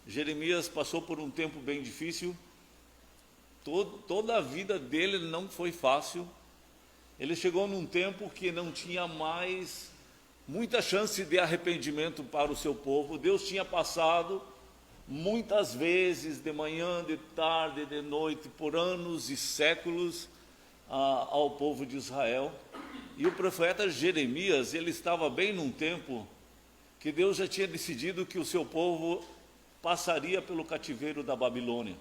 Jeremias passou por um tempo bem difícil, toda a vida dele não foi fácil. Ele chegou num tempo que não tinha mais muita chance de arrependimento para o seu povo. Deus tinha passado muitas vezes, de manhã, de tarde, de noite, por anos e séculos, ao povo de Israel. E o profeta Jeremias, ele estava bem num tempo que Deus já tinha decidido que o seu povo passaria pelo cativeiro da Babilônia.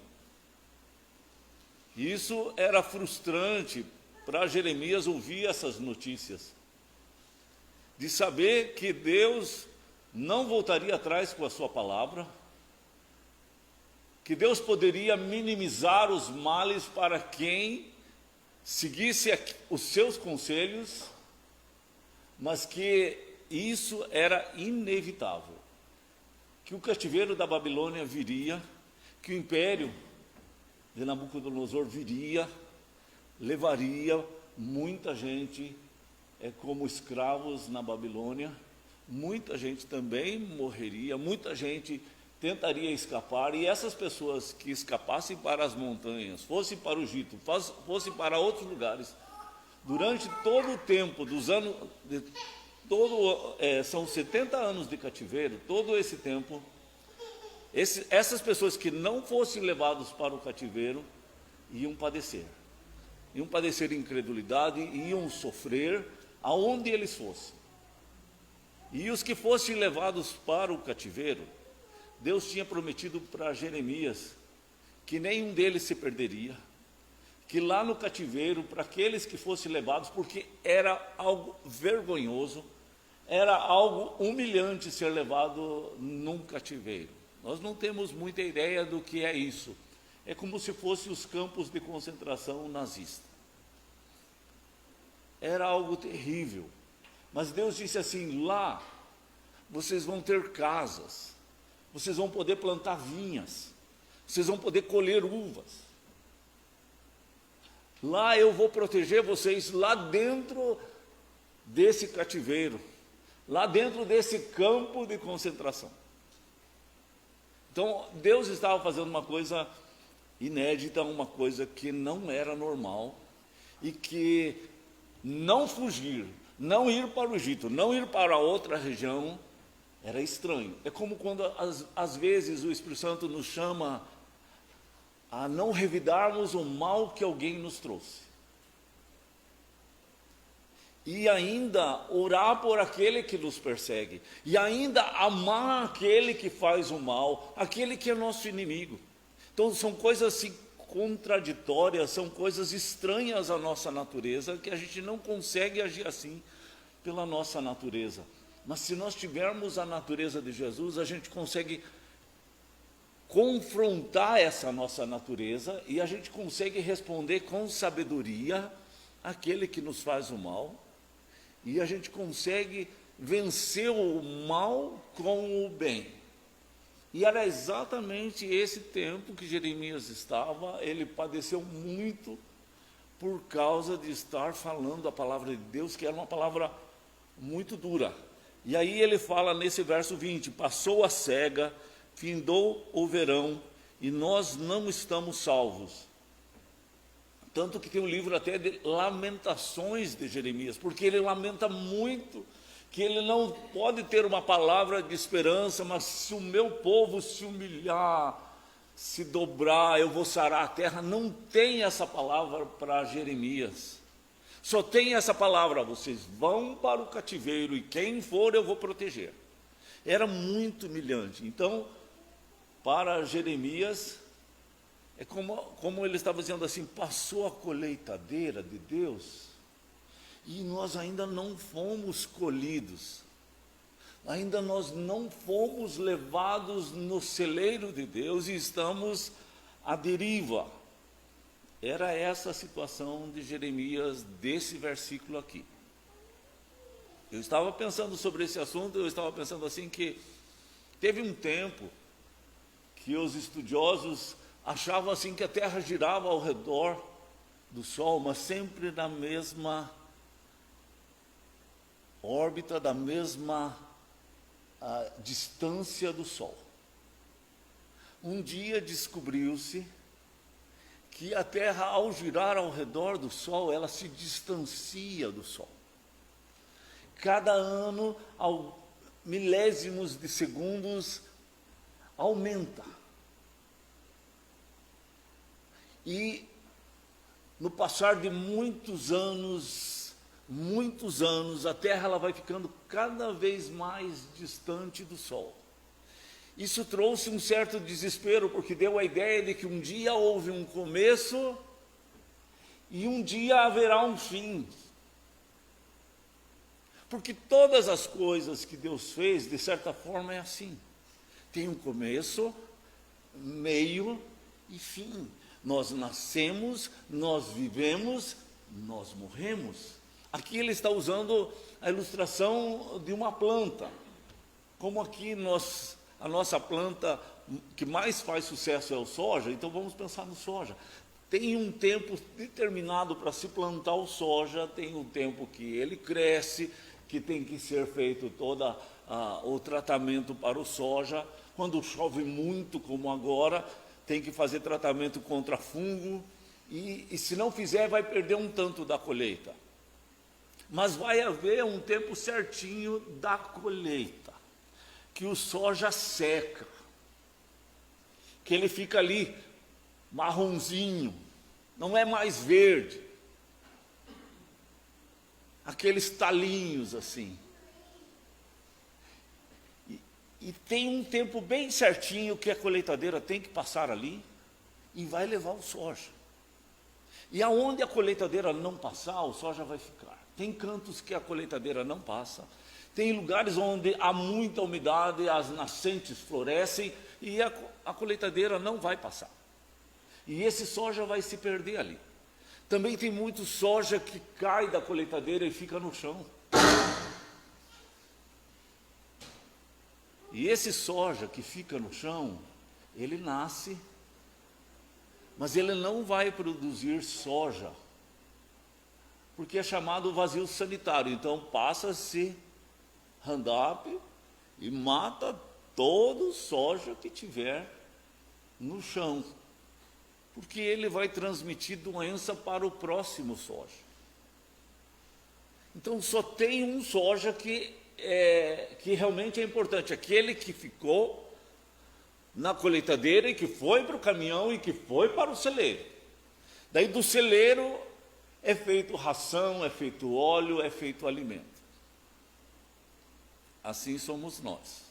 E isso era frustrante para Jeremias ouvir essas notícias, de saber que Deus não voltaria atrás com a sua palavra, que Deus poderia minimizar os males para quem seguisse os seus conselhos, mas que isso era inevitável, que o cativeiro da Babilônia viria, que o império de Nabucodonosor viria, levaria muita gente como escravos na Babilônia, muita gente também morreria, muita gente tentaria escapar, e essas pessoas que escapassem para as montanhas, fossem para o Egito, fossem para outros lugares, durante todo o tempo dos anos, são 70 anos de cativeiro, todo esse tempo, essas pessoas que não fossem levadas para o cativeiro, iam padecer incredulidade, iam sofrer aonde eles fossem. E os que fossem levados para o cativeiro, Deus tinha prometido para Jeremias que nenhum deles se perderia, que lá no cativeiro, para aqueles que fossem levados, porque era algo vergonhoso, era algo humilhante ser levado num cativeiro. Nós não temos muita ideia do que é isso. É como se fossem os campos de concentração nazista. Era algo terrível. Mas Deus disse assim: lá vocês vão ter casas, vocês vão poder plantar vinhas, vocês vão poder colher uvas. Lá eu vou proteger vocês, lá dentro desse cativeiro, lá dentro desse campo de concentração. Então Deus estava fazendo uma coisa inédita, uma coisa que não era normal, e que não fugir, não ir para o Egito, não ir para outra região, era estranho. É como quando às vezes o Espírito Santo nos chama a não revidarmos o mal que alguém nos trouxe, e ainda orar por aquele que nos persegue, e ainda amar aquele que faz o mal, aquele que é nosso inimigo. Então são coisas assim contraditórias, são coisas estranhas à nossa natureza, que a gente não consegue agir assim pela nossa natureza. Mas se nós tivermos a natureza de Jesus, a gente consegue confrontar essa nossa natureza, e a gente consegue responder com sabedoria àquele que nos faz o mal, e a gente consegue vencer o mal com o bem. E era exatamente esse tempo que Jeremias estava. Ele padeceu muito por causa de estar falando a palavra de Deus, que era uma palavra muito dura. E aí ele fala nesse verso 20, passou a cega, findou o verão, e nós não estamos salvos. Tanto que tem um livro até de lamentações de Jeremias, porque ele lamenta muito, que ele não pode ter uma palavra de esperança, mas se o meu povo se humilhar, se dobrar, eu vou sarar a terra. Não tem essa palavra para Jeremias, só tem essa palavra: vocês vão para o cativeiro, e quem for eu vou proteger. Era muito humilhante. Então, para Jeremias, é como ele estava dizendo assim: passou a colheitadeira de Deus, e nós ainda não fomos colhidos, ainda nós não fomos levados no celeiro de Deus, e estamos à deriva. Era essa a situação de Jeremias, desse versículo aqui. Eu estava pensando sobre esse assunto, eu estava pensando assim que teve um tempo que os estudiosos achavam assim que a Terra girava ao redor do Sol, mas sempre na mesma órbita, da mesma distância do Sol. Um dia descobriu-se que a Terra, ao girar ao redor do Sol, ela se distancia do Sol. Cada ano, ao milésimos de segundos, aumenta. E no passar de muitos anos, a Terra ela vai ficando cada vez mais distante do Sol. Isso trouxe um certo desespero, porque deu a ideia de que um dia houve um começo e um dia haverá um fim. Porque todas as coisas que Deus fez, de certa forma, é assim. Tem um começo, meio e fim. Nós nascemos, nós vivemos, nós morremos. Aqui ele está usando a ilustração de uma planta. Como aqui a nossa planta que mais faz sucesso é o soja, então vamos pensar no soja. Tem um tempo determinado para se plantar o soja, tem um tempo que ele cresce, que tem que ser feito todo o tratamento para o soja. Quando chove muito, como agora, tem que fazer tratamento contra fungo, e se não fizer, vai perder um tanto da colheita. Mas vai haver um tempo certinho da colheita, que o soja seca, que ele fica ali marronzinho, não é mais verde, aqueles talinhos assim. E tem um tempo bem certinho que a colheitadeira tem que passar ali e vai levar o soja. E aonde a colheitadeira não passar, o soja vai ficar. Tem cantos que a colheitadeira não passa. Tem lugares onde há muita umidade, as nascentes florescem e a colheitadeira não vai passar. E esse soja vai se perder ali. Também tem muito soja que cai da colheitadeira e fica no chão. E esse soja que fica no chão, ele nasce, mas ele não vai produzir soja, porque é chamado vazio sanitário. Então passa-se Roundup e mata todo o soja que tiver no chão, porque ele vai transmitir doença para o próximo soja. Então só tem um soja que realmente é importante, aquele que ficou na colheitadeira e que foi para o caminhão e que foi para o celeiro. Daí do celeiro é feito ração, é feito óleo, é feito alimento. Assim somos nós.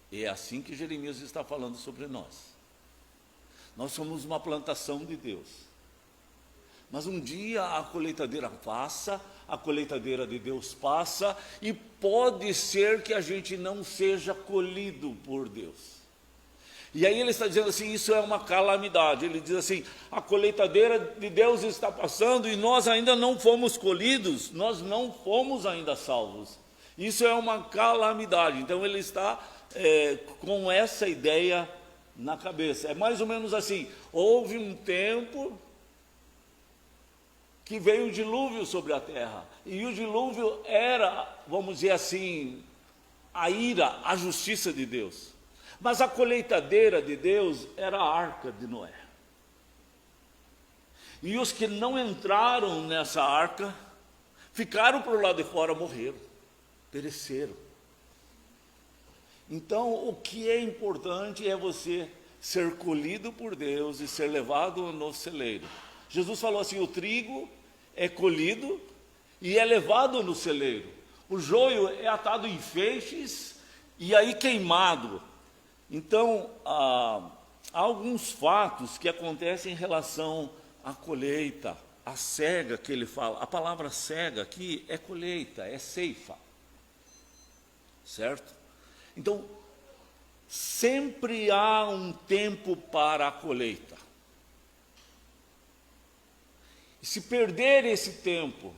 E é assim que Jeremias está falando sobre nós. Nós somos uma plantação de Deus. Mas um dia a colheitadeira passa, a colheitadeira de Deus passa, e pode ser que a gente não seja colhido por Deus. E aí ele está dizendo assim, isso é uma calamidade. Ele diz assim, a colheitadeira de Deus está passando e nós ainda não fomos colhidos, nós não fomos ainda salvos. Isso é uma calamidade. Então ele está com essa ideia na cabeça. É mais ou menos assim, houve um tempo que veio o dilúvio sobre a terra, e o dilúvio era, vamos dizer assim, a ira, a justiça de Deus. Mas a colheitadeira de Deus era a arca de Noé. E os que não entraram nessa arca, ficaram para o lado de fora, morreram, pereceram. Então, o que é importante é você ser colhido por Deus e ser levado no celeiro. Jesus falou assim, o trigo é colhido e é levado no celeiro. O joio é atado em feixes e aí queimado. Então, há alguns fatos que acontecem em relação à colheita, a cega que ele fala. A palavra cega aqui é colheita, é ceifa. Certo? Então, sempre há um tempo para a colheita. E se perder esse tempo,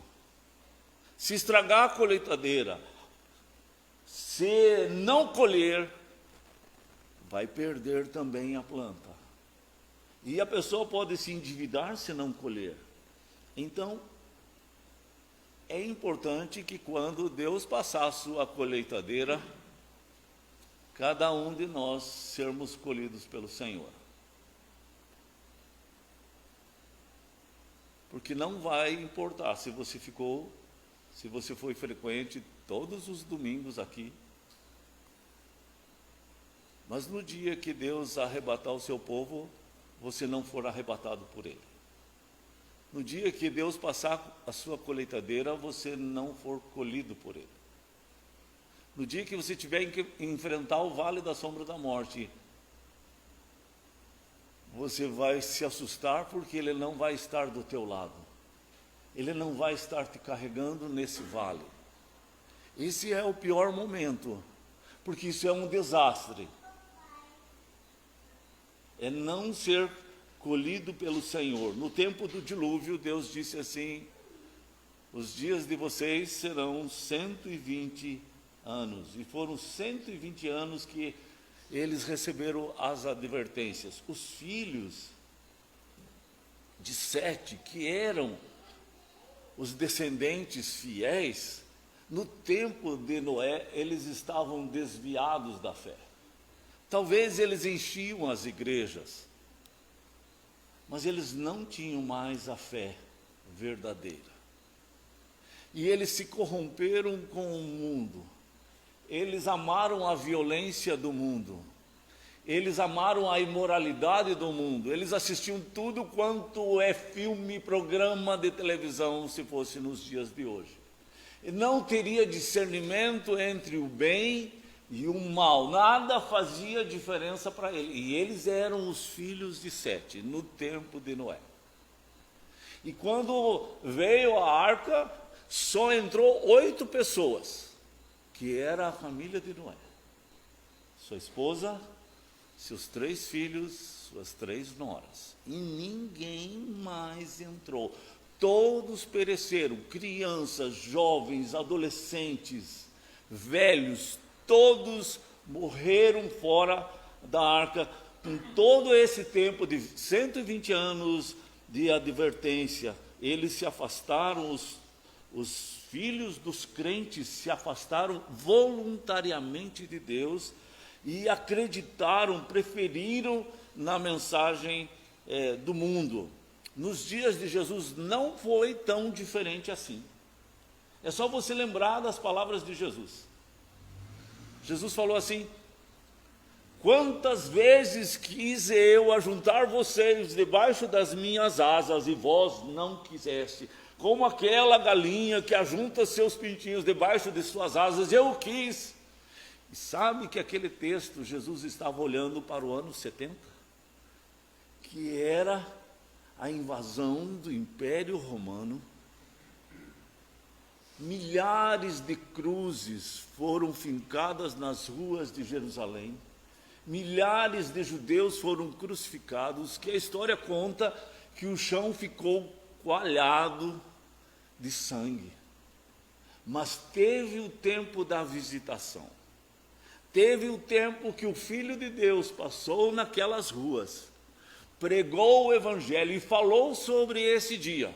se estragar a colheitadeira, se não colher, vai perder também a planta. E a pessoa pode se endividar se não colher. Então, é importante que quando Deus passar a sua colheitadeira, cada um de nós sermos colhidos pelo Senhor. porque não vai importar se você foi frequente todos os domingos aqui. Mas no dia que Deus arrebatar o seu povo, você não for arrebatado por ele. No dia que Deus passar a sua colheitadeira, você não for colhido por ele. No dia que você tiver que enfrentar o vale da sombra da morte, você vai se assustar porque ele não vai estar do teu lado. Ele não vai estar te carregando nesse vale. Esse é o pior momento, porque isso é um desastre. É não ser colhido pelo Senhor. No tempo do dilúvio, Deus disse assim: os dias de vocês serão 120 anos. E foram 120 anos que eles receberam as advertências. Os filhos de Sete, que eram os descendentes fiéis, no tempo de Noé, eles estavam desviados da fé. Talvez eles enchiam as igrejas, mas eles não tinham mais a fé verdadeira. E eles se corromperam com o mundo. Eles amaram a violência do mundo. Eles amaram a imoralidade do mundo. Eles assistiam tudo quanto é filme, programa de televisão, se fosse nos dias de hoje. E não teria discernimento entre o bem e o mal. Nada fazia diferença para eles. E eles eram os filhos de Sete, no tempo de Noé. E quando veio a arca, só entrou 8 pessoas, que era a família de Noé. Sua esposa, seus 3 filhos, suas 3 noras. E ninguém mais entrou. Todos pereceram, crianças, jovens, adolescentes, velhos, todos morreram fora da arca, com todo esse tempo de 120 anos de advertência. Eles se afastaram, os filhos dos crentes se afastaram voluntariamente de Deus e acreditaram, preferiram na mensagem do mundo. Nos dias de Jesus não foi tão diferente assim. É só você lembrar das palavras de Jesus. Jesus falou assim: quantas vezes quis eu ajuntar vocês debaixo das minhas asas e vós não quiseste, como aquela galinha que ajunta seus pintinhos debaixo de suas asas, eu quis. E sabe que aquele texto, Jesus estava olhando para o ano 70, que era a invasão do Império Romano. Milhares de cruzes foram fincadas nas ruas de Jerusalém. Milhares de judeus foram crucificados, que a história conta que o chão ficou coalhado de sangue. Mas teve o tempo da visitação. Teve o tempo que o Filho de Deus passou naquelas ruas, pregou o Evangelho e falou sobre esse dia.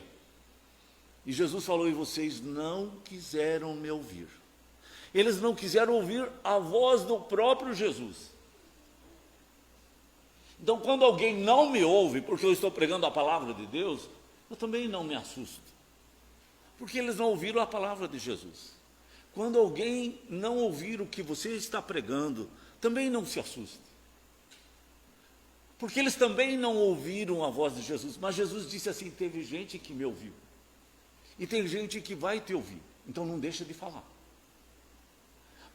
E Jesus falou: e vocês não quiseram me ouvir. Eles não quiseram ouvir a voz do próprio Jesus. Então, quando alguém não me ouve, porque eu estou pregando a palavra de Deus, eu também não me assusto, porque eles não ouviram a palavra de Jesus. Quando alguém não ouvir o que você está pregando, também não se assuste, porque eles também não ouviram a voz de Jesus. Mas Jesus disse assim: teve gente que me ouviu, e tem gente que vai te ouvir, então não deixa de falar.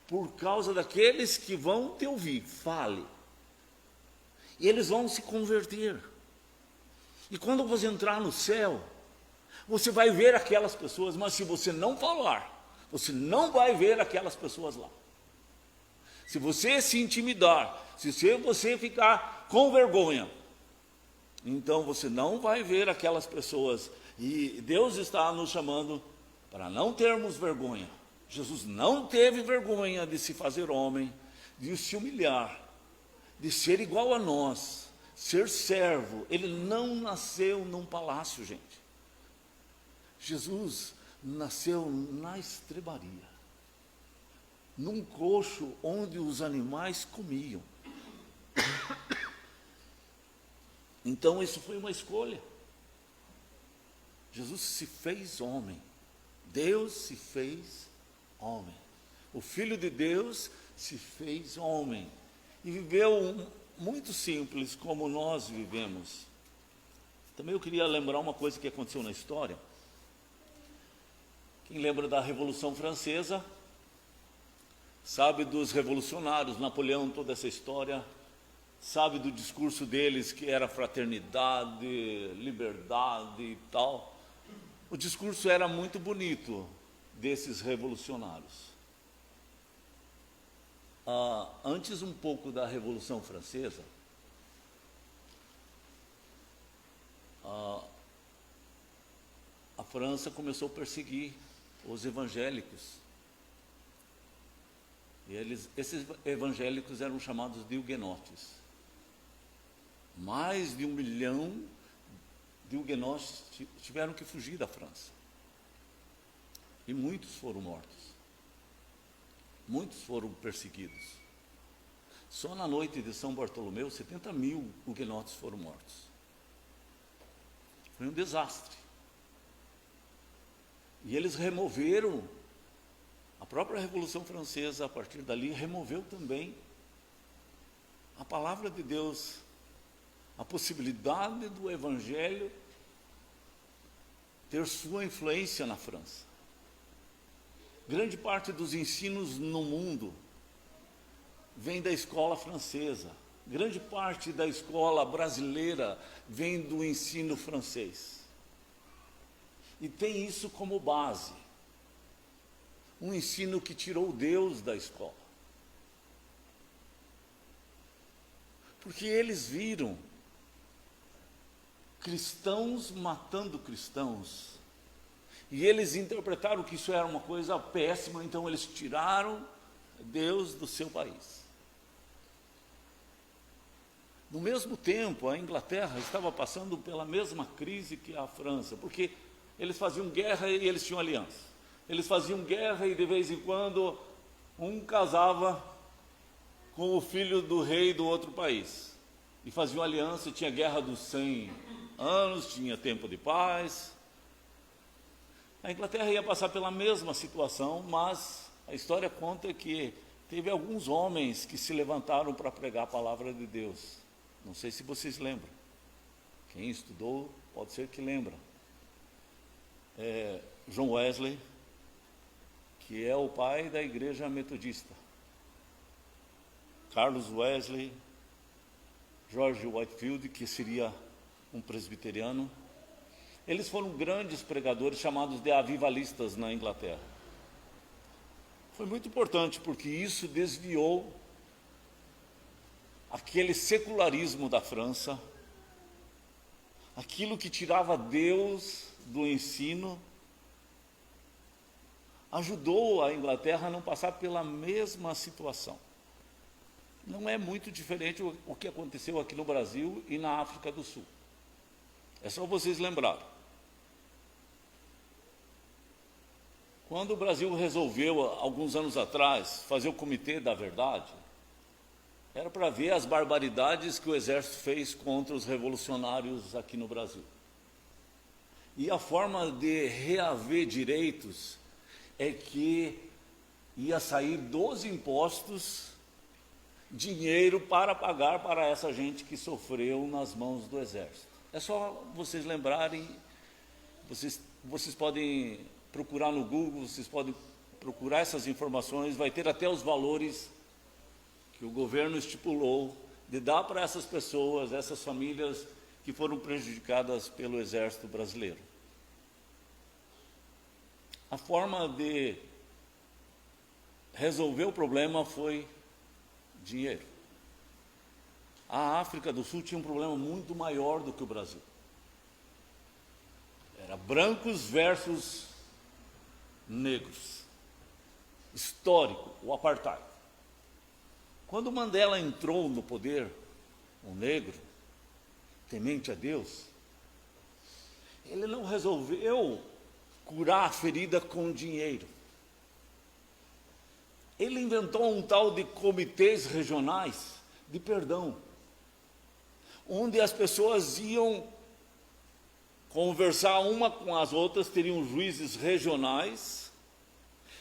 Por causa daqueles que vão te ouvir, fale. E eles vão se converter. E quando você entrar no céu, você vai ver aquelas pessoas, mas se você não falar, você não vai ver aquelas pessoas lá. Se você se intimidar, se você ficar com vergonha, então você não vai ver aquelas pessoas. E Deus está nos chamando para não termos vergonha. Jesus não teve vergonha de se fazer homem, de se humilhar, de ser igual a nós, ser servo. Ele não nasceu num palácio, gente. Jesus nasceu na estrebaria, num coxo onde os animais comiam. Então isso foi uma escolha. Jesus se fez homem. Deus se fez homem. O Filho de Deus se fez homem. E viveu muito simples, como nós vivemos. Também eu queria lembrar uma coisa que aconteceu na história. Quem lembra da Revolução Francesa, sabe dos revolucionários, Napoleão, toda essa história, sabe do discurso deles que era fraternidade, liberdade e tal. O discurso era muito bonito desses revolucionários. Antes um pouco da Revolução Francesa, a França começou a perseguir os evangélicos. E esses evangélicos eram chamados de huguenotes. Mais de 1 milhão de huguenotes tiveram que fugir da França. E muitos foram mortos. Muitos foram perseguidos. Só na noite de São Bartolomeu, 70 mil huguenotes foram mortos. Foi um desastre. E eles removeram, a própria Revolução Francesa, a partir dali, removeu também a palavra de Deus, a possibilidade do Evangelho ter sua influência na França. Grande parte dos ensinos no mundo vem da escola francesa. Grande parte da escola brasileira vem do ensino francês. E tem isso como base. Um ensino que tirou Deus da escola. Porque eles viram cristãos matando cristãos. E eles interpretaram que isso era uma coisa péssima, então eles tiraram Deus do seu país. No mesmo tempo, a Inglaterra estava passando pela mesma crise que a França, porque eles faziam guerra e eles tinham aliança. Eles faziam guerra e de vez em quando um casava com o filho do rei do outro país. E faziam aliança, e tinha guerra dos 100 anos, tinha tempo de paz. A Inglaterra ia passar pela mesma situação, mas a história conta que teve alguns homens que se levantaram para pregar a palavra de Deus. Não sei se vocês lembram. Quem estudou pode ser que lembra. John Wesley, que é o pai da igreja metodista. Carlos Wesley, George Whitefield, que seria um presbiteriano. Eles foram grandes pregadores chamados de avivalistas na Inglaterra. Foi muito importante porque isso desviou aquele secularismo da França, aquilo que tirava Deus do ensino, ajudou a Inglaterra a não passar pela mesma situação. Não é muito diferente o que aconteceu aqui no Brasil e na África do Sul. É só vocês lembrarem. Quando o Brasil resolveu, alguns anos atrás, fazer o Comitê da Verdade, era para ver as barbaridades que o Exército fez contra os revolucionários aqui no Brasil. E a forma de reaver direitos é que ia sair dos impostos dinheiro para pagar para essa gente que sofreu nas mãos do Exército. É só vocês lembrarem, vocês podem procurar no Google, vocês podem procurar essas informações, vai ter até os valores que o governo estipulou de dar para essas pessoas, essas famílias que foram prejudicadas pelo Exército Brasileiro. A forma de resolver o problema foi dinheiro. A África do Sul tinha um problema muito maior do que o Brasil. Era brancos versus negros. Histórico, o apartheid. Quando Mandela entrou no poder, um negro, temente a Deus, ele não resolveu curar a ferida com dinheiro. Ele inventou um tal de comitês regionais de perdão, onde as pessoas iam conversar uma com as outras, teriam juízes regionais,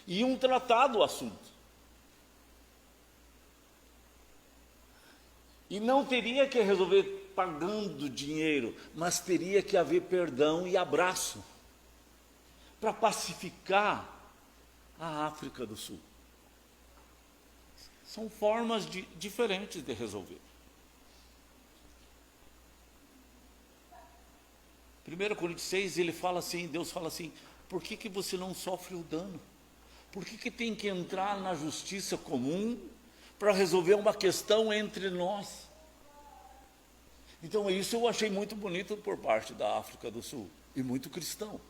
e iam tratar do assunto. E não teria que resolver pagando dinheiro, mas teria que haver perdão e abraço, para pacificar a África do Sul. São formas diferentes de resolver. 1 Coríntios 6, ele fala assim, Deus fala assim, por que você não sofre o dano? Por que tem que entrar na justiça comum para resolver uma questão entre nós? Então isso eu achei muito bonito por parte da África do Sul, e muito cristão.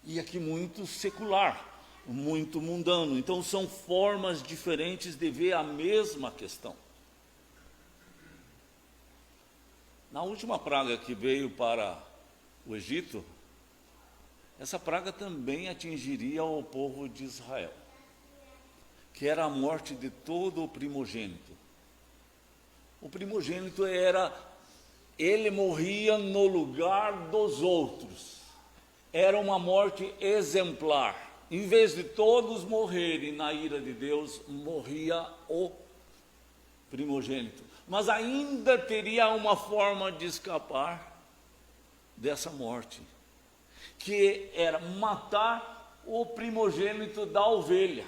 E aqui muito secular, muito mundano. Então são formas diferentes de ver a mesma questão. Na última praga que veio para o Egito, essa praga também atingiria o povo de Israel, que era a morte de todo o primogênito. O primogênito ele morria no lugar dos outros. Era uma morte exemplar. Em vez de todos morrerem na ira de Deus, morria o primogênito. Mas ainda teria uma forma de escapar dessa morte, que era matar o primogênito da ovelha.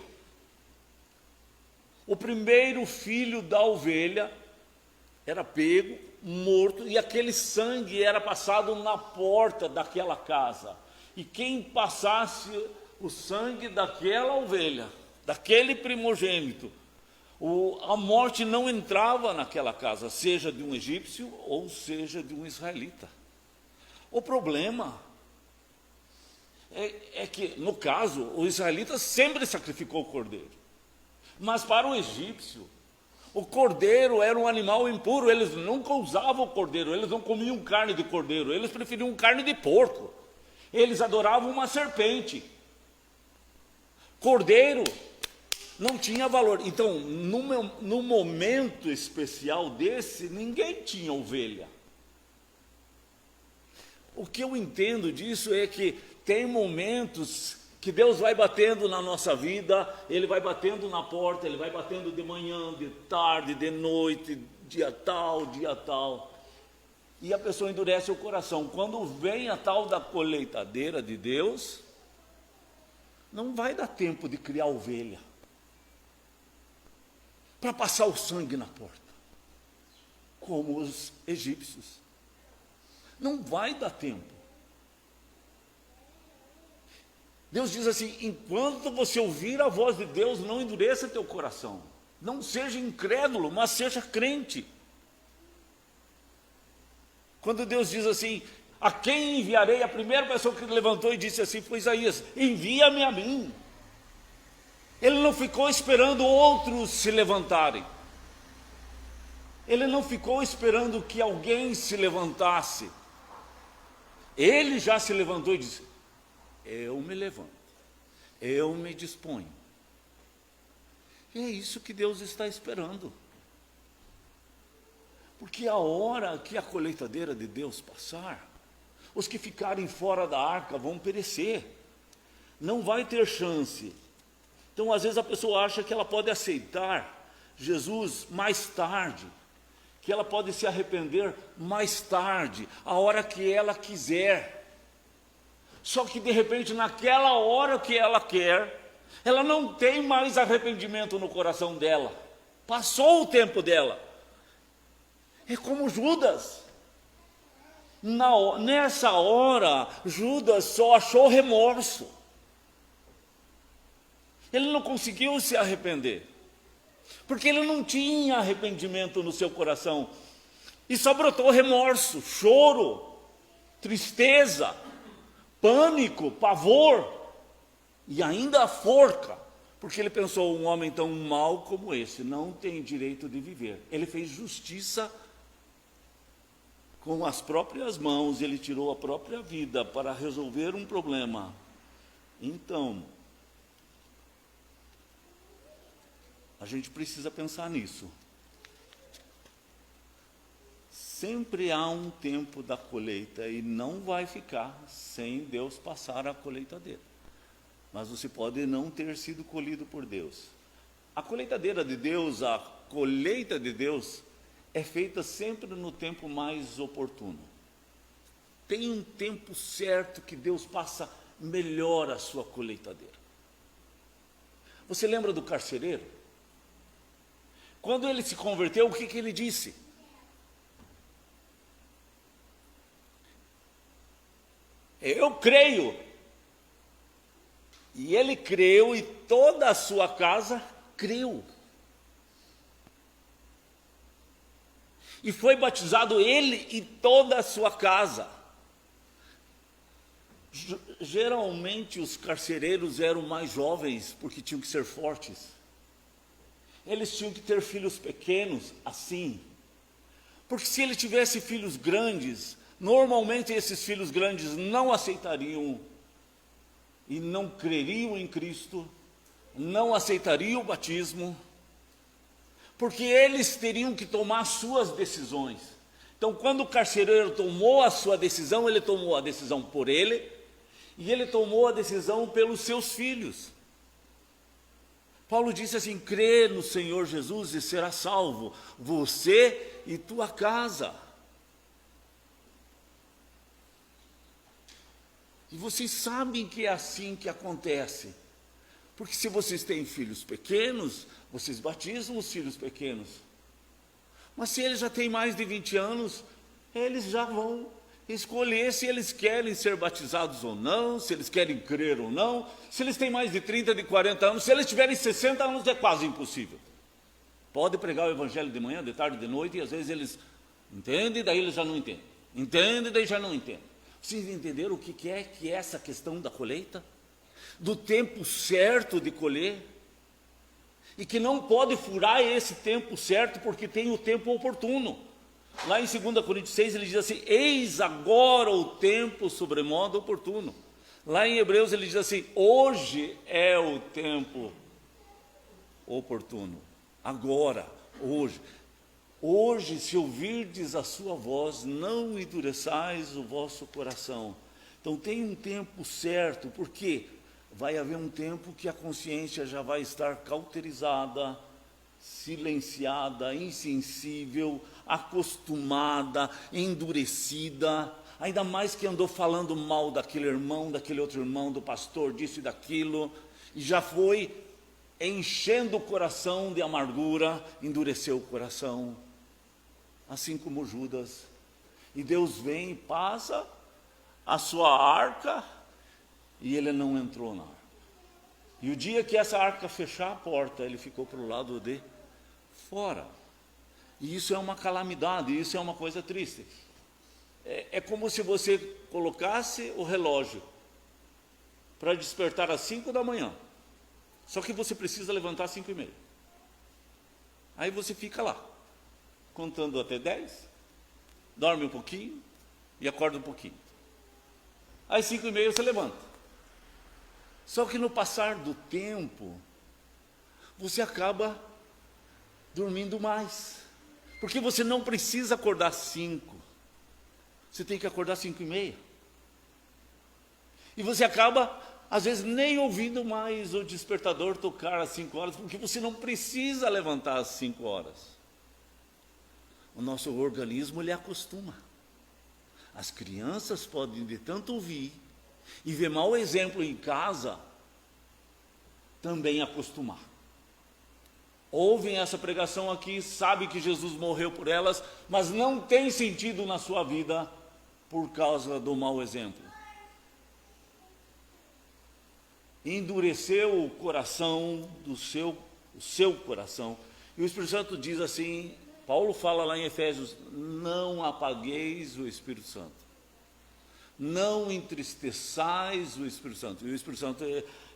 O primeiro filho da ovelha era pego, morto, e aquele sangue era passado na porta daquela casa. E quem passasse o sangue daquela ovelha, daquele primogênito, a morte não entrava naquela casa, seja de um egípcio ou seja de um israelita. O problema é que, no caso, o israelita sempre sacrificou o cordeiro. Mas para o egípcio, o cordeiro era um animal impuro, eles nunca usavam o cordeiro, eles não comiam carne de cordeiro, eles preferiam carne de porco. Eles adoravam uma serpente. Cordeiro não tinha valor. Então, no momento especial desse, ninguém tinha ovelha. O que eu entendo disso é que tem momentos que Deus vai batendo na nossa vida, Ele vai batendo na porta, Ele vai batendo de manhã, de tarde, de noite, dia tal, e a pessoa endurece o coração. Quando vem a tal da colheitadeira de Deus, não vai dar tempo de criar ovelha para passar o sangue na porta, como os egípcios. Não vai dar tempo. Deus diz assim, enquanto você ouvir a voz de Deus, não endureça teu coração. Não seja incrédulo, mas seja crente. Quando Deus diz assim, a quem enviarei? A primeira pessoa que levantou e disse assim foi Isaías, envia-me a mim. Ele não ficou esperando outros se levantarem. Ele não ficou esperando que alguém se levantasse. Ele já se levantou e disse, eu me levanto, eu me disponho. E é isso que Deus está esperando. Porque a hora que a colheitadeira de Deus passar, os que ficarem fora da arca vão perecer. Não vai ter chance. Então, às vezes a pessoa acha que ela pode aceitar Jesus mais tarde, que ela pode se arrepender mais tarde, a hora que ela quiser. Só que de repente, naquela hora que ela quer, ela não tem mais arrependimento no coração dela. Passou o tempo dela. É como Judas. Nessa hora, Judas só achou remorso. Ele não conseguiu se arrepender, porque ele não tinha arrependimento no seu coração. E só brotou remorso, choro, tristeza, pânico, pavor, e ainda a forca, porque ele pensou, um homem tão mau como esse não tem direito de viver. Ele fez justiça com as próprias mãos, ele tirou a própria vida para resolver um problema. Então, a gente precisa pensar nisso. sempre há um tempo da colheita e não vai ficar sem Deus passar a colheitadeira. Mas você pode não ter sido colhido por Deus. A colheitadeira de Deus, a colheita de Deus, é feita sempre no tempo mais oportuno. Tem um tempo certo que Deus passa melhor a sua colheitadeira. Você lembra do carcereiro? Quando ele se converteu, o que ele disse? Eu creio. E ele creu e toda a sua casa creu. E foi batizado ele e toda a sua casa. Geralmente os carcereiros eram mais jovens porque tinham que ser fortes. Eles tinham que ter filhos pequenos assim. Porque se ele tivesse filhos grandes, normalmente esses filhos grandes não aceitariam e não creriam em Cristo, não aceitariam o batismo, porque eles teriam que tomar suas decisões. Então, quando o carcereiro tomou a sua decisão, ele tomou a decisão por ele, e ele tomou a decisão pelos seus filhos. Paulo disse assim: crê no Senhor Jesus e será salvo, você e tua casa. E vocês sabem que é assim que acontece. Porque se vocês têm filhos pequenos, vocês batizam os filhos pequenos. Mas se eles já têm mais de 20 anos, eles já vão escolher se eles querem ser batizados ou não, se eles querem crer ou não. Se eles têm mais de 30, de 40 anos, se eles tiverem 60 anos, é quase impossível. Pode pregar o evangelho de manhã, de tarde, de noite, e às vezes eles entendem, daí eles já não entendem. Entendem, daí já não entendem. Vocês entenderam o que é essa questão da colheita? Do tempo certo de colher? E que não pode furar esse tempo certo, porque tem o tempo oportuno. Lá em 2 Coríntios 6 ele diz assim: eis agora o tempo sobremodo oportuno. Lá em Hebreus ele diz assim: hoje é o tempo oportuno. Agora, hoje. Hoje, se ouvirdes a sua voz, não endureçais o vosso coração. Então tem um tempo certo, porque vai haver um tempo que a consciência já vai estar cauterizada, silenciada, insensível, acostumada, endurecida, ainda mais que andou falando mal daquele irmão, daquele outro irmão, do pastor, disso e daquilo, e já foi enchendo o coração de amargura, endureceu o coração, assim como Judas. E Deus vem e passa a sua arca, e ele não entrou na arca. E o dia que essa arca fechar a porta, ele ficou para o lado de fora. E isso é uma calamidade, isso é uma coisa triste. É como se você colocasse o relógio para despertar às 5 da manhã. Só que você precisa levantar às 5:30. Aí você fica lá, contando até 10, dorme um pouquinho e acorda um pouquinho. Às 5:30 você levanta. Só que no passar do tempo, você acaba dormindo mais. Porque você não precisa acordar 5. Você tem que acordar 5:30. E você acaba, às vezes, nem ouvindo mais o despertador tocar às 5 horas, porque você não precisa levantar às 5 horas. O nosso organismo, ele acostuma. As crianças podem de tanto ouvir e ver mau exemplo em casa, também acostumar. Ouvem essa pregação aqui, sabem que Jesus morreu por elas, mas não tem sentido na sua vida por causa do mau exemplo. Endureceu o coração o seu coração. E o Espírito Santo diz assim, Paulo fala lá em Efésios: não apagueis o Espírito Santo. Não entristeçais o Espírito Santo. E o Espírito Santo,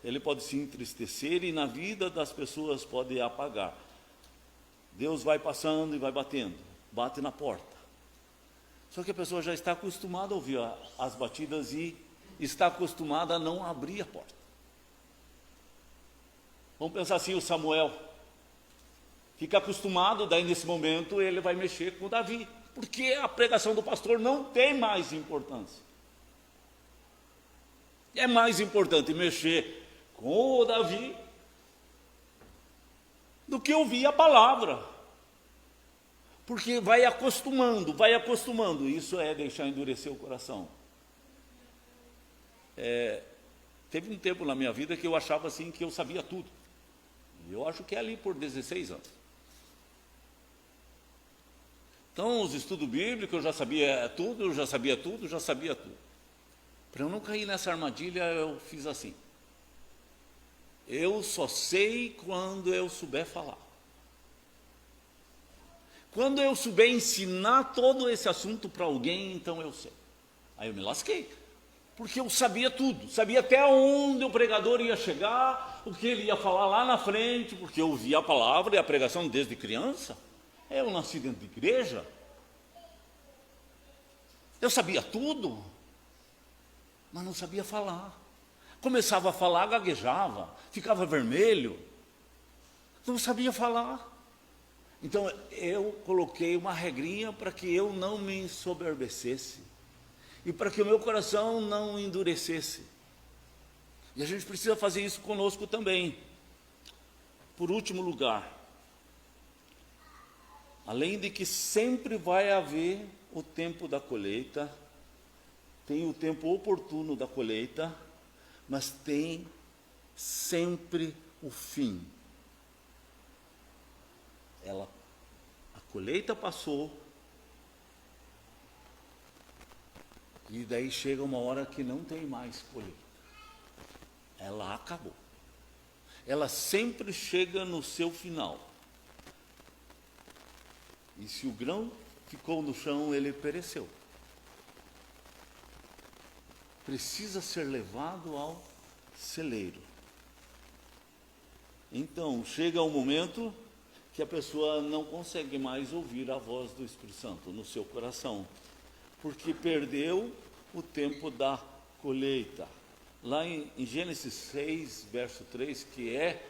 ele pode se entristecer e na vida das pessoas pode apagar. Deus vai passando e vai batendo, bate na porta. Só que a pessoa já está acostumada a ouvir as batidas e está acostumada a não abrir a porta. Vamos pensar assim, o Samuel fica acostumado, daí nesse momento ele vai mexer com Davi, porque a pregação do pastor não tem mais importância. É mais importante mexer com o Davi do que ouvir a palavra. Porque vai acostumando, isso é deixar endurecer o coração. Teve um tempo na minha vida que eu achava assim que eu sabia tudo. Eu acho que é ali por 16 anos. Então, os estudos bíblicos, eu já sabia tudo. Para eu não cair nessa armadilha, eu fiz assim. Eu só sei quando eu souber falar. Quando eu souber ensinar todo esse assunto para alguém, então eu sei. Aí eu me lasquei, porque eu sabia tudo, sabia até onde o pregador ia chegar, o que ele ia falar lá na frente, porque eu ouvia a palavra e a pregação desde criança. Eu nasci dentro de igreja. Eu sabia tudo, mas não sabia falar. Começava a falar, gaguejava, ficava vermelho, não sabia falar. Então eu coloquei uma regrinha para que eu não me ensoberbecesse e para que o meu coração não endurecesse. E a gente precisa fazer isso conosco também. Por último lugar, além de que sempre vai haver o tempo da colheita, tem o tempo oportuno da colheita, mas tem sempre o fim. A colheita passou, e daí chega uma hora que não tem mais colheita. Ela acabou. Ela sempre chega no seu final. E se o grão ficou no chão, ele pereceu. Precisa ser levado ao celeiro. Então, chega um momento que a pessoa não consegue mais ouvir a voz do Espírito Santo no seu coração, porque perdeu o tempo da colheita. Lá em Gênesis 6, verso 3, que é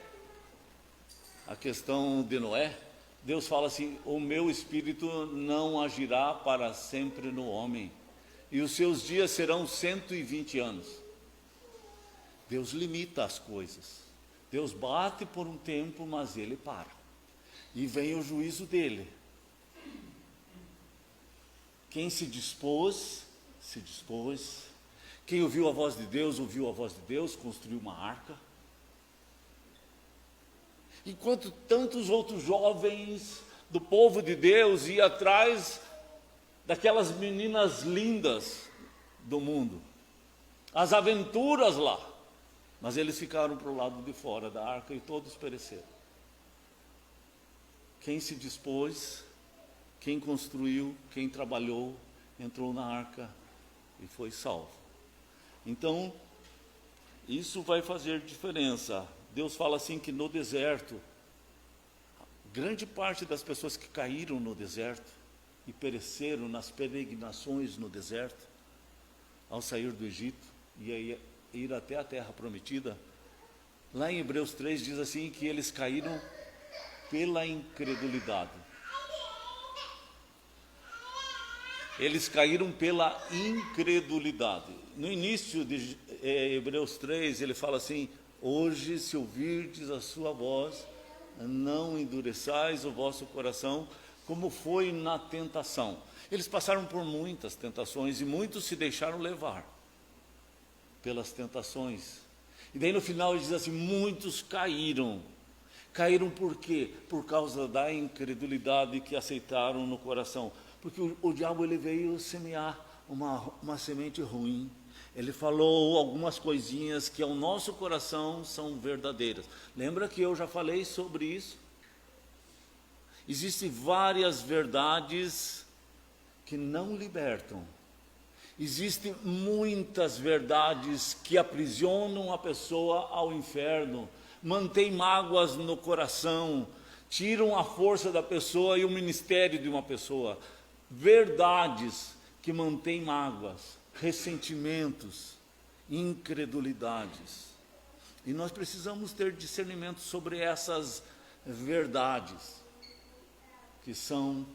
a questão de Noé, Deus fala assim: o meu Espírito não agirá para sempre no homem, e os seus dias serão 120 anos. Deus limita as coisas. Deus bate por um tempo, mas ele para. E vem o juízo dele. Quem se dispôs, se dispôs. Quem ouviu a voz de Deus, ouviu a voz de Deus, construiu uma arca. Enquanto tantos outros jovens do povo de Deus iam atrás daquelas meninas lindas do mundo, as aventuras lá, mas eles ficaram para o lado de fora da arca e todos pereceram. Quem se dispôs, quem construiu, quem trabalhou, entrou na arca e foi salvo. Então, isso vai fazer diferença. Deus fala assim que no deserto, grande parte das pessoas que caíram no deserto e pereceram nas peregrinações no deserto, ao sair do Egito e ir até a terra prometida, lá em Hebreus 3 diz assim que eles caíram pela incredulidade. Eles caíram pela incredulidade. No início de Hebreus 3, ele fala assim: hoje, se ouvirdes a sua voz, não endureçais o vosso coração, como foi na tentação. Eles passaram por muitas tentações e muitos se deixaram levar pelas tentações. E daí no final ele diz assim: muitos caíram. Caíram por quê? Por causa da incredulidade que aceitaram no coração. Porque o diabo ele veio semear uma semente ruim. Ele falou algumas coisinhas que ao nosso coração são verdadeiras. Lembra que eu já falei sobre isso? Existem várias verdades que não libertam. Existem muitas verdades que aprisionam a pessoa ao inferno, mantêm mágoas no coração, tiram a força da pessoa e o ministério de uma pessoa. Verdades que mantêm mágoas, ressentimentos, incredulidades. E nós precisamos ter discernimento sobre essas verdades, que são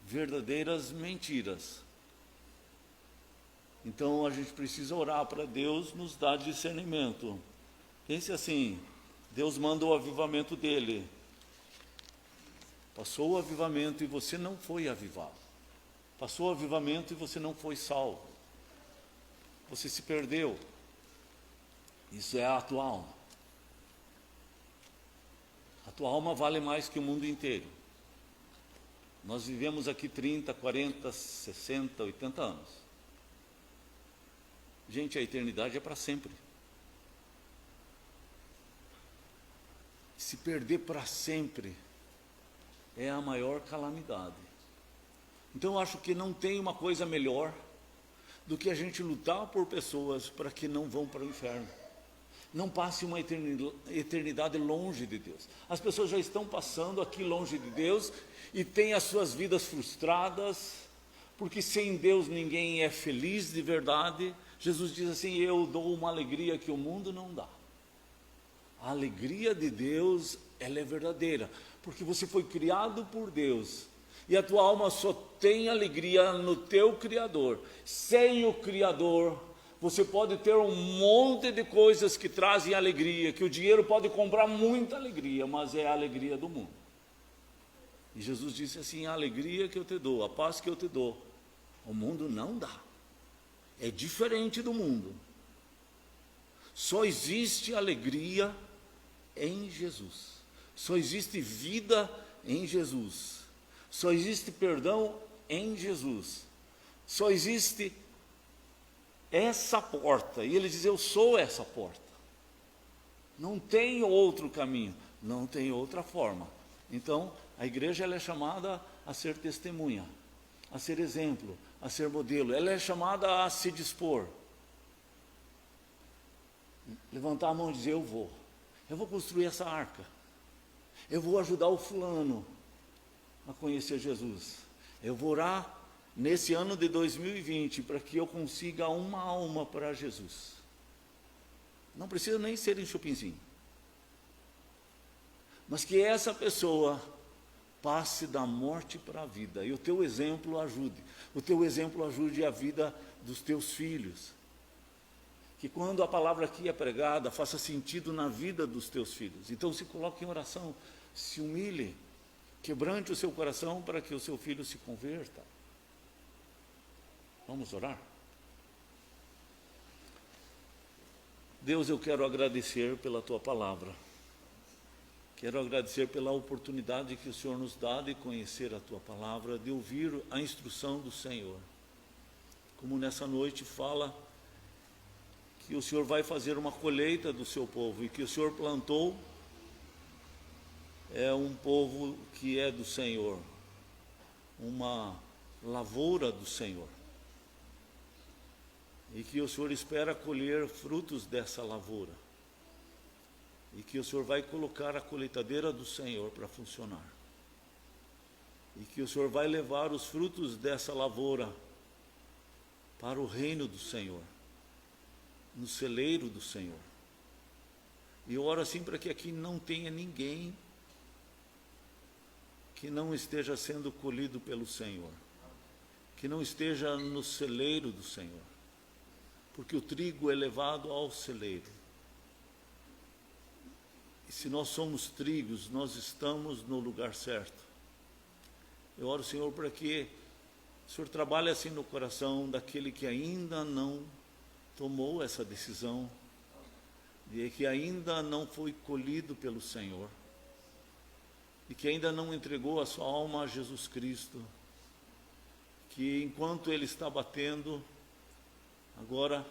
verdadeiras mentiras. Então a gente precisa orar para Deus nos dar discernimento. Pense assim, Deus manda o avivamento dele. Passou o avivamento e você não foi avivado. Passou o avivamento e você não foi salvo. Você se perdeu. Isso é a tua alma. A tua alma vale mais que o mundo inteiro. Nós vivemos aqui 30, 40, 60, 80 anos. Gente, a eternidade é para sempre. Se perder para sempre é a maior calamidade. Então eu acho que não tem uma coisa melhor do que a gente lutar por pessoas para que não vão para o inferno. Não passe uma eternidade longe de Deus. As pessoas já estão passando aqui longe de Deus e têm as suas vidas frustradas, porque sem Deus ninguém é feliz de verdade. Jesus diz assim: eu dou uma alegria que o mundo não dá. A alegria de Deus, ela é verdadeira, porque você foi criado por Deus, e a tua alma só tem alegria no teu Criador. Sem o Criador, você pode ter um monte de coisas que trazem alegria, que o dinheiro pode comprar muita alegria, mas é a alegria do mundo. E Jesus disse assim: a alegria que eu te dou, a paz que eu te dou, o mundo não dá. É diferente do mundo. Só existe alegria em Jesus. Só existe vida em Jesus. Só existe perdão em Jesus. Só existe essa porta. E ele diz: eu sou essa porta. Não tem outro caminho, não tem outra forma. Então, a igreja ela é chamada a ser testemunha, a ser exemplo, a ser modelo. Ela é chamada a se dispor. Levantar a mão e dizer: eu vou construir essa arca. Eu vou ajudar o fulano a conhecer Jesus. Eu vou orar nesse ano de 2020 para que eu consiga uma alma para Jesus. Não precisa nem ser em Chupinzinho, mas que essa pessoa passe da morte para a vida, e o teu exemplo ajude. O teu exemplo ajude a vida dos teus filhos. Que quando a palavra aqui é pregada, faça sentido na vida dos teus filhos. Então se coloque em oração, se humilhe, quebrante o seu coração para que o seu filho se converta. Vamos orar? Deus, eu quero agradecer pela tua palavra. Quero agradecer pela oportunidade que o Senhor nos dá de conhecer a tua palavra, de ouvir a instrução do Senhor. Como nessa noite fala que o Senhor vai fazer uma colheita do seu povo, e que o Senhor plantou é um povo que é do Senhor, uma lavoura do Senhor, e que o Senhor espera colher frutos dessa lavoura, e que o Senhor vai colocar a colheitadeira do Senhor para funcionar, e que o Senhor vai levar os frutos dessa lavoura para o reino do Senhor, no celeiro do Senhor. E eu oro assim para que aqui não tenha ninguém que não esteja sendo colhido pelo Senhor, que não esteja no celeiro do Senhor, porque o trigo é levado ao celeiro. E se nós somos trigos, nós estamos no lugar certo. Eu oro, Senhor, para que o Senhor trabalhe assim no coração daquele que ainda não tomou essa decisão, de que ainda não foi colhido pelo Senhor, e que ainda não entregou a sua alma a Jesus Cristo, que enquanto ele está batendo, agora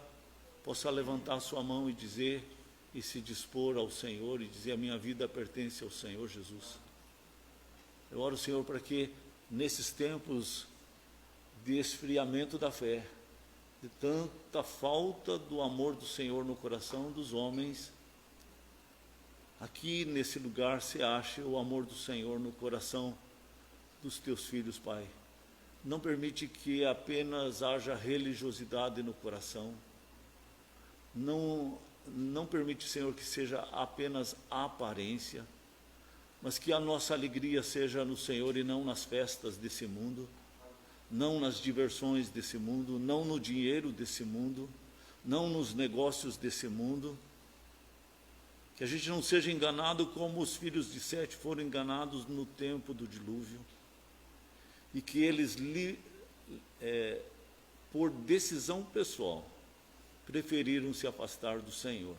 possa levantar sua mão e dizer, e se dispor ao Senhor, e dizer: a minha vida pertence ao Senhor Jesus. Eu oro, Senhor, para que nesses tempos de esfriamento da fé, de tanta falta do amor do Senhor no coração dos homens, aqui nesse lugar se ache o amor do Senhor no coração dos teus filhos, Pai. Não permite que apenas haja religiosidade no coração. Não permite, Senhor, que seja apenas a aparência, mas que a nossa alegria seja no Senhor e não nas festas desse mundo. não nas diversões desse mundo, não no dinheiro desse mundo, não nos negócios desse mundo. Que a gente não seja enganado como os filhos de Sete foram enganados no tempo do dilúvio, e que eles, por decisão pessoal, preferiram se afastar do Senhor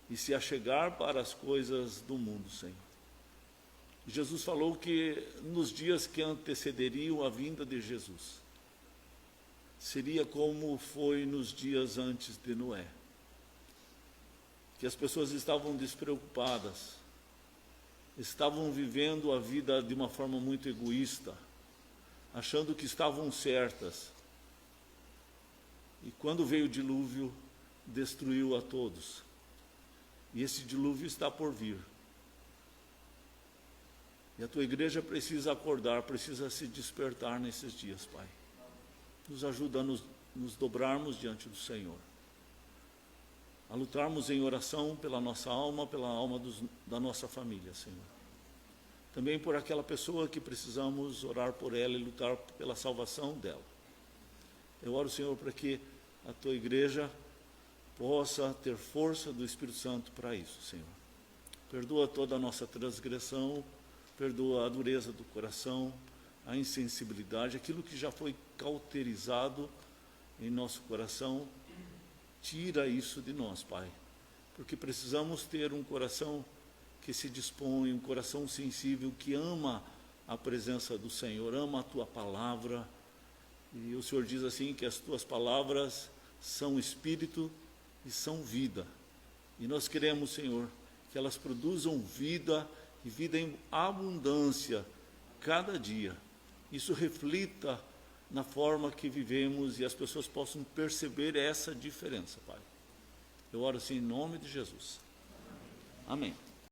e se achegar para as coisas do mundo, Senhor. Jesus falou que nos dias que antecederiam a vinda de Jesus, seria como foi nos dias antes de Noé, que as pessoas estavam despreocupadas, estavam vivendo a vida de uma forma muito egoísta, achando que estavam certas. E quando veio o dilúvio, destruiu a todos. E esse dilúvio está por vir. E a tua igreja precisa acordar, precisa se despertar nesses dias, Pai. Nos ajuda a nos dobrarmos diante do Senhor, a lutarmos em oração pela nossa alma, pela alma da nossa família, Senhor. Também por aquela pessoa que precisamos orar por ela e lutar pela salvação dela. Eu oro, Senhor, para que a tua igreja possa ter força do Espírito Santo para isso, Senhor. Perdoa toda a nossa transgressão, perdoa a dureza do coração, a insensibilidade, aquilo que já foi cauterizado em nosso coração. Tira isso de nós, Pai, porque precisamos ter um coração que se dispõe, um coração sensível, que ama a presença do Senhor, ama a tua palavra. E o Senhor diz assim, que as tuas palavras são espírito e são vida. E nós queremos, Senhor, que elas produzam vida, e vida em abundância, cada dia. Isso reflita na forma que vivemos e as pessoas possam perceber essa diferença, Pai. Eu oro assim em nome de Jesus. Amém.